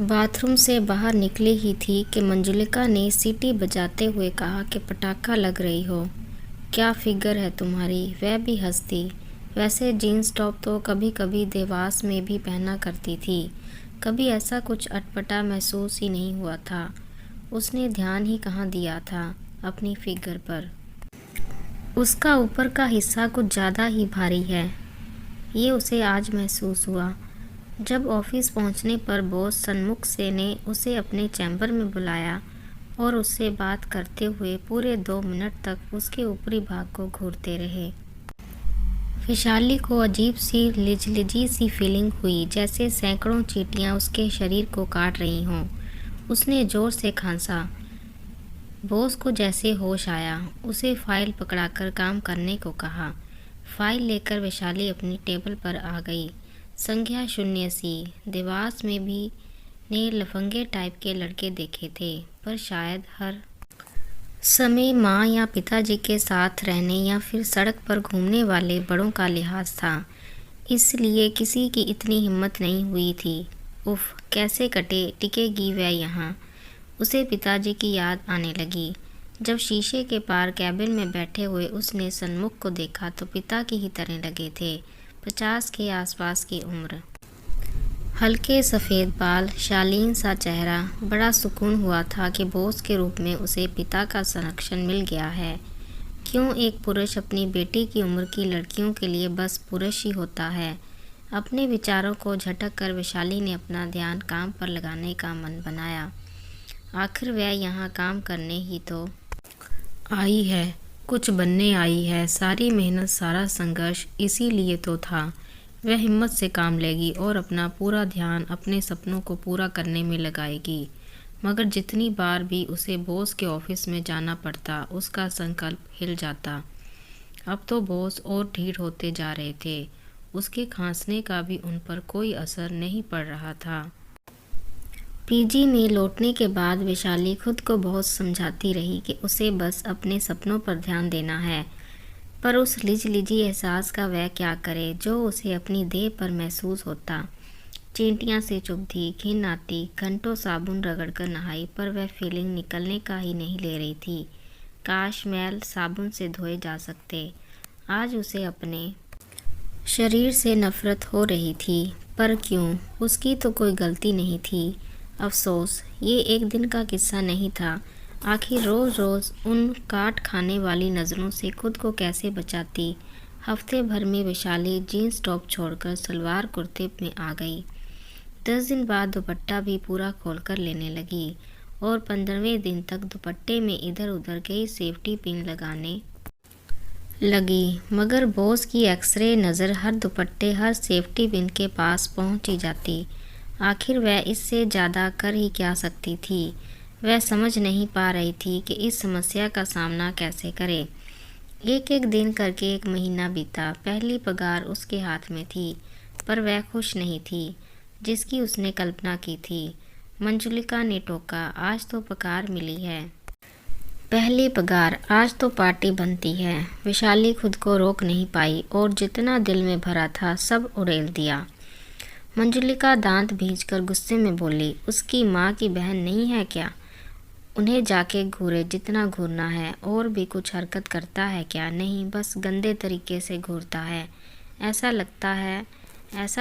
Bathroom से बाहर निकली ही थी कि मंजुलिका ने सीटी बजाते हुए कहा कि पटाखा लग रही हो। क्या फिगर है तुम्हारी। वह भी हंसती। वैसे जीन्स टॉप तो कभी कभी देवास में भी पहना करती थी। कभी ऐसा कुछ अटपटा महसूस ही नहीं हुआ था। उसने ध्यान ही कहाँ दिया था अपनी फिगर पर। उसका ऊपर का हिस्सा कुछ ज़्यादा ही भारी है, ये उसे आज महसूस हुआ। जब ऑफिस पहुंचने पर बॉस सन्मुख से ने उसे अपने चैम्बर में बुलाया और उससे बात करते हुए पूरे 2 मिनट तक उसके ऊपरी भाग को घूरते रहे। विशाली को अजीब सी लिजलिजी सी फीलिंग हुई, जैसे सैकड़ों चींटियां उसके शरीर को काट रही हों। उसने जोर से खांसा। बॉस को जैसे होश आया, उसे फाइल पकड़ाकर काम करने को कहा। फाइल लेकर वैशाली अपनी टेबल पर आ गई। संख्या 0 सी। देवास में भी ने लफंगे टाइप के लड़के देखे थे, पर शायद हर समय माँ या पिताजी के साथ रहने या फिर सड़क पर घूमने वाले बड़ों का लिहाज था, इसलिए किसी की इतनी हिम्मत नहीं हुई थी। उफ, कैसे टिकेगी वह यहाँ। उसे पिताजी की याद आने लगी। जब शीशे के पार कैबिन में बैठे हुए उसने सन्मुख को देखा तो पिता की ही तरह लगे थे। 50 के आसपास की उम्र, हल्के सफ़ेद बाल, शालीन सा चेहरा। बड़ा सुकून हुआ था कि बॉस के रूप में उसे पिता का संरक्षण मिल गया है। क्यों एक पुरुष अपनी बेटी की उम्र की लड़कियों के लिए बस पुरुष ही होता है। अपने विचारों को झटक कर वैशाली ने अपना ध्यान काम पर लगाने का मन बनाया। आखिर वह यहाँ काम करने ही तो आई है, कुछ बनने आई है। सारी मेहनत, सारा संघर्ष इसीलिए तो था। वह हिम्मत से काम लेगी और अपना पूरा ध्यान अपने सपनों को पूरा करने में लगाएगी। मगर जितनी बार भी उसे बॉस के ऑफिस में जाना पड़ता, उसका संकल्प हिल जाता। अब तो बॉस और ढीठ होते जा रहे थे। उसके खांसने का भी उन पर कोई असर नहीं पड़ रहा था। पीजी में लौटने के बाद वैशाली खुद को बहुत समझाती रही कि उसे बस अपने सपनों पर ध्यान देना है, पर उस लिजलिजी एहसास का वह क्या करे जो उसे अपनी देह पर महसूस होता। चींटियां से चुभती, घिन आती, घंटों साबुन रगड़कर नहाई, पर वह फीलिंग निकलने का ही नहीं ले रही थी। काश मैल साबुन से धोए जा सकते। आज उसे अपने शरीर से नफरत हो रही थी, पर क्यों। उसकी तो कोई गलती नहीं थी। अफसोस, ये एक दिन का किस्सा नहीं था। आखिर रोज़ रोज़ उन काट खाने वाली नज़रों से खुद को कैसे बचाती। हफ्ते भर में वैशाली जीन्स टॉप छोड़कर सलवार कुर्ते में आ गई। 10 दिन बाद दुपट्टा भी पूरा खोलकर लेने लगी और 15वें दिन तक दुपट्टे में इधर उधर कई सेफ्टी पिन लगाने लगी। मगर बॉस की एक्सरे नज़र हर दुपट्टे, हर सेफ्टी पिन के पास पहुंच ही जाती। आखिर वह इससे ज़्यादा कर ही क्या सकती थी। वह समझ नहीं पा रही थी कि इस समस्या का सामना कैसे करे। एक एक दिन करके 1 महीना बीता। पहली पगार उसके हाथ में थी, पर वह खुश नहीं थी जिसकी उसने कल्पना की थी। मंजुलिका ने टोका, आज तो पगार मिली है। पहली पगार, आज तो पार्टी बनती है। वैशाली खुद को रोक नहीं पाई और जितना दिल में भरा था सब उड़ेल दिया। मंजुलिका दांत भींचकर गुस्से में बोली, उसकी माँ की बहन नहीं है क्या। उन्हें जाके घूरे जितना घूरना है। और भी कुछ हरकत करता है क्या। नहीं, बस गंदे तरीके से घूरता है। ऐसा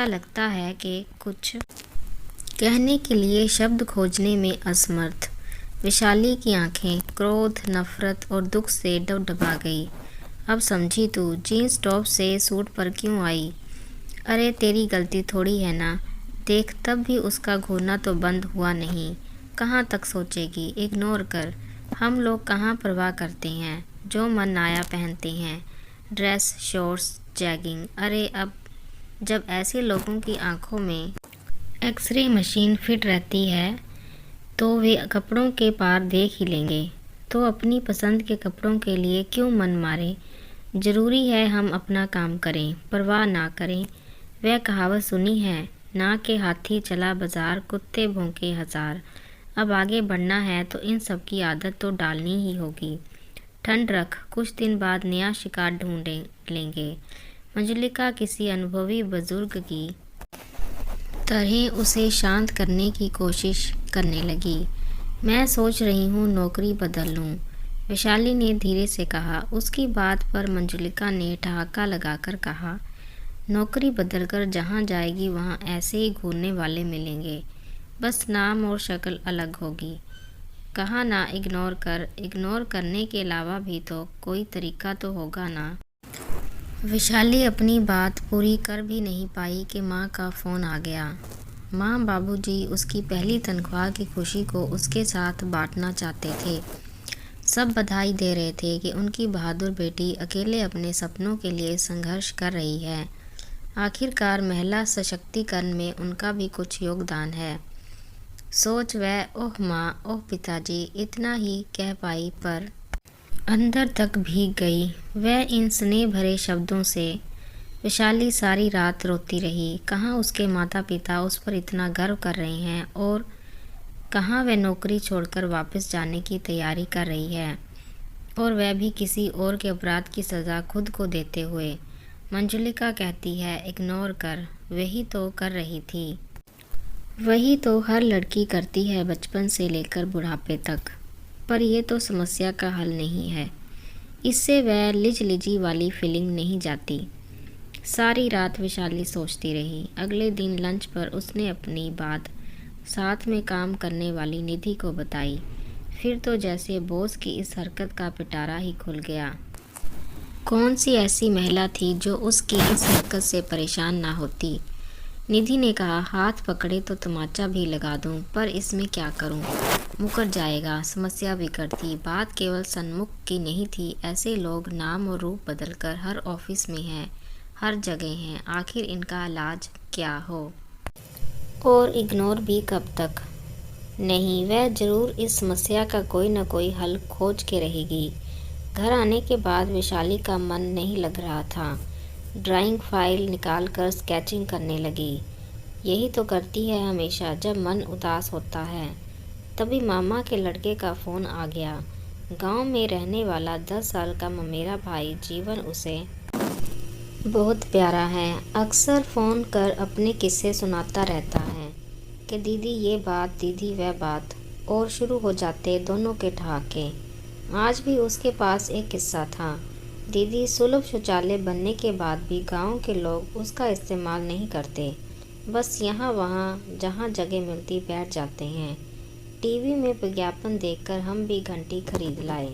लगता है कि कुछ कहने के लिए शब्द खोजने में असमर्थ। वैशाली की आंखें क्रोध, नफरत और दुख से डबडबा गई। अब समझी तू जीन्स टॉप से सूट पर क्यों आई। अरे तेरी गलती थोड़ी है ना। देख, तब भी उसका घूरना तो बंद हुआ नहीं। कहाँ तक सोचेगी। इग्नोर कर। हम लोग कहाँ परवाह करते हैं, जो मन आया पहनते हैं। Dress, shorts, jegging. अरे अब जब ऐसे लोगों की आंखों में एक्सरे मशीन फिट रहती है तो वे कपड़ों के पार देख ही लेंगे। तो अपनी पसंद के कपड़ों के लिए क्यों मन मारे। ज़रूरी है हम अपना काम करें, परवाह ना करें। वह कहावत सुनी है ना कि हाथी चला बाजार, कुत्ते भौंके हजार। अब आगे बढ़ना है तो इन सब की आदत तो डालनी ही होगी। ठंड रख, कुछ दिन बाद नया शिकार ढूंढ लेंगे। मंजुलिका किसी अनुभवी बुजुर्ग की तरह उसे शांत करने की कोशिश करने लगी। मैं सोच रही हूँ नौकरी बदल लूँ, वैशाली ने धीरे से कहा। उसकी बात पर मंजुलिका ने ठहाका लगाकर कहा, नौकरी बदलकर जहाँ जाएगी वहाँ ऐसे ही घूरने वाले मिलेंगे, बस नाम और शक्ल अलग होगी। कहा ना इग्नोर करने के अलावा भी तो कोई तरीका तो होगा ना। वैशाली अपनी बात पूरी कर भी नहीं पाई कि माँ का फ़ोन आ गया। माँ बाबूजी उसकी पहली तनख्वाह की खुशी को उसके साथ बांटना चाहते थे। सब बधाई दे रहे थे कि उनकी बहादुर बेटी अकेले अपने सपनों के लिए संघर्ष कर रही है। आखिरकार महिला सशक्तिकरण में उनका भी कुछ योगदान है। सोच वह ओह माँ ओह पिताजी इतना ही कह पाई, पर अंदर तक भीग गई वह इन स्नेह भरे शब्दों से। वैशाली सारी रात रोती रही। कहाँ उसके माता पिता उस पर इतना गर्व कर रहे हैं और कहाँ वह नौकरी छोड़कर वापस जाने की तैयारी कर रही है, और वह भी किसी और के अपराध की सज़ा खुद को देते हुए। मंजुलिका कहती है इग्नोर कर, वही तो कर रही थी। वही तो हर लड़की करती है बचपन से लेकर बुढ़ापे तक। पर यह तो समस्या का हल नहीं है। इससे वह लिजी वाली फीलिंग नहीं जाती। सारी रात वैशाली सोचती रही। अगले दिन लंच पर उसने अपनी बात साथ में काम करने वाली निधि को बताई। फिर तो जैसे बॉस की इस हरकत का पिटारा ही खुल गया। कौन सी ऐसी महिला थी जो उसकी इस हरकत से परेशान ना होती। निधि ने कहा, हाथ पकड़े तो तमाचा भी लगा दूं, पर इसमें क्या करूं, मुकर जाएगा, समस्या बिगड़ती। बात केवल सन्मुख की नहीं थी। ऐसे लोग नाम और रूप बदलकर हर ऑफिस में हैं, हर जगह हैं। आखिर इनका इलाज क्या हो? और इग्नोर भी कब तक? नहीं, वह जरूर इस समस्या का कोई न कोई हल खोज के रहेगी। घर आने के बाद वैशाली का मन नहीं लग रहा था। ड्राइंग फाइल निकालकर स्केचिंग करने लगी। यही तो करती है हमेशा जब मन उदास होता है। तभी मामा के लड़के का फ़ोन आ गया। गांव में रहने वाला 10 साल का ममेरा भाई जीवन उसे बहुत प्यारा है। अक्सर फ़ोन कर अपने किस्से सुनाता रहता है कि दीदी ये बात, दीदी वह बात, और शुरू हो जाते दोनों के ठहाके। आज भी उसके पास एक किस्सा था। दीदी सुलभ शौचालय बनने के बाद भी गांव के लोग उसका इस्तेमाल नहीं करते, बस यहाँ वहाँ जहाँ जगह मिलती बैठ जाते हैं। टीवी में विज्ञापन देखकर हम भी घंटी खरीद लाए।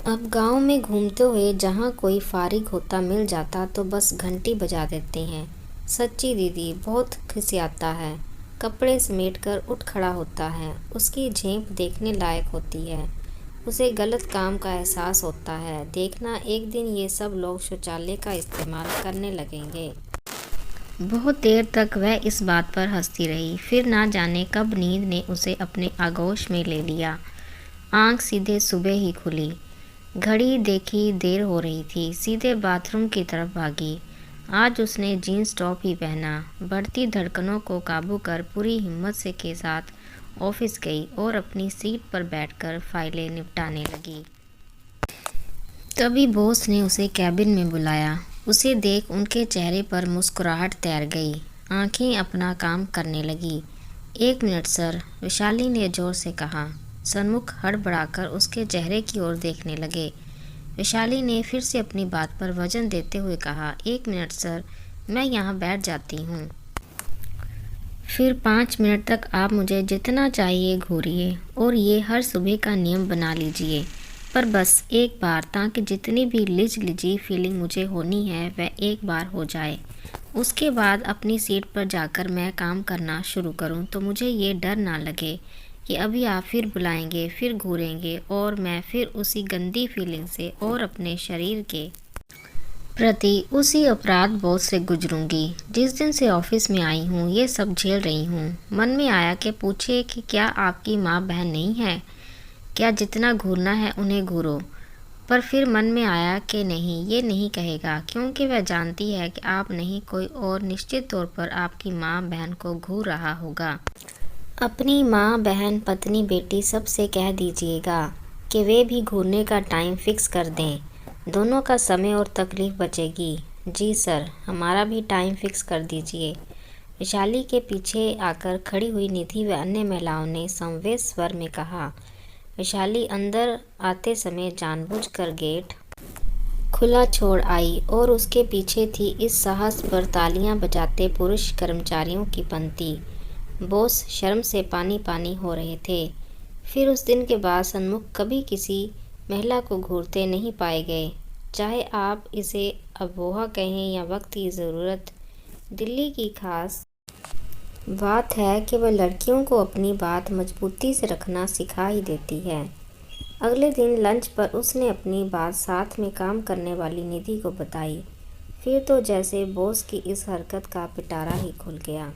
अब गांव में घूमते हुए जहाँ कोई फारिग होता मिल जाता तो बस घंटी बजा देते हैं। सच्ची दीदी बहुत खिसियाता है। कपड़े समेटकर उठ खड़ा होता है। उसकी झेंप देखने लायक होती है। उसे गलत काम का एहसास होता है। देखना एक दिन ये सब लोग शौचालय का इस्तेमाल करने लगेंगे। बहुत देर तक वह इस बात पर हंसती रही। फिर ना जाने कब नींद ने उसे अपने आगोश में ले लिया। आंख सीधे सुबह ही खुली। घड़ी देखी, देर हो रही थी। सीधे बाथरूम की तरफ भागी। आज उसने जीन्स टॉप ही पहना। बढ़ती धड़कनों को काबू कर पूरी हिम्मत से के साथ ऑफिस गई और अपनी सीट पर बैठकर फाइलें निपटाने लगी। तभी बॉस ने उसे कैबिन में बुलाया। उसे देख उनके चेहरे पर मुस्कुराहट तैर गई। आंखें अपना काम करने लगी। 1 मिनट सर, वैशाली ने जोर से कहा। सन्मुख हड़बड़ाकर उसके चेहरे की ओर देखने लगे। वैशाली ने फिर से अपनी बात पर वजन देते हुए कहा, 1 मिनट सर, मैं यहाँ बैठ जाती हूँ। फिर 5 मिनट तक आप मुझे जितना चाहिए घूरिए और ये हर सुबह का नियम बना लीजिए, पर बस एक बार, ताकि जितनी भी लिजी फीलिंग मुझे होनी है वह एक बार हो जाए। उसके बाद अपनी सीट पर जाकर मैं काम करना शुरू करूं तो मुझे ये डर ना लगे कि अभी आप फिर बुलाएंगे, फिर घूरेंगे और मैं फिर उसी गंदी फीलिंग से और अपने शरीर के प्रति उसी अपराध बोध से गुजरूंगी। जिस दिन से ऑफिस में आई हूँ ये सब झेल रही हूँ। मन में आया कि पूछे कि क्या आपकी माँ बहन नहीं है, क्या जितना घूरना है उन्हें घूरो। पर फिर मन में आया कि नहीं, ये नहीं कहेगा, क्योंकि वह जानती है कि आप नहीं कोई और निश्चित तौर पर आपकी माँ बहन को घूर रहा होगा। अपनी माँ बहन पत्नी बेटी सबसे कह दीजिएगा कि वे भी घूरने का टाइम फिक्स कर दें। दोनों का समय और तकलीफ बचेगी। जी सर, हमारा भी टाइम फिक्स कर दीजिए। वैशाली के पीछे आकर खड़ी हुई निधि व अन्य महिलाओं ने संवेद स्वर में कहा। वैशाली अंदर आते समय जानबूझकर गेट खुला छोड़ आई और उसके पीछे थी इस साहस पर तालियां बजाते पुरुष कर्मचारियों की पंक्ति। बॉस शर्म से पानी पानी हो रहे थे। फिर उस दिन के बाद सन्मुख कभी किसी महिला को घूरते नहीं पाए गए, चाहे आप इसे अबोहा कहें या वक्त की ज़रूरत। दिल्ली की खास बात है कि वह लड़कियों को अपनी बात मजबूती से रखना सिखा ही देती है। अगले दिन लंच पर उसने अपनी बात साथ में काम करने वाली निधि को बताई। फिर तो जैसे बॉस की इस हरकत का पिटारा ही खुल गया।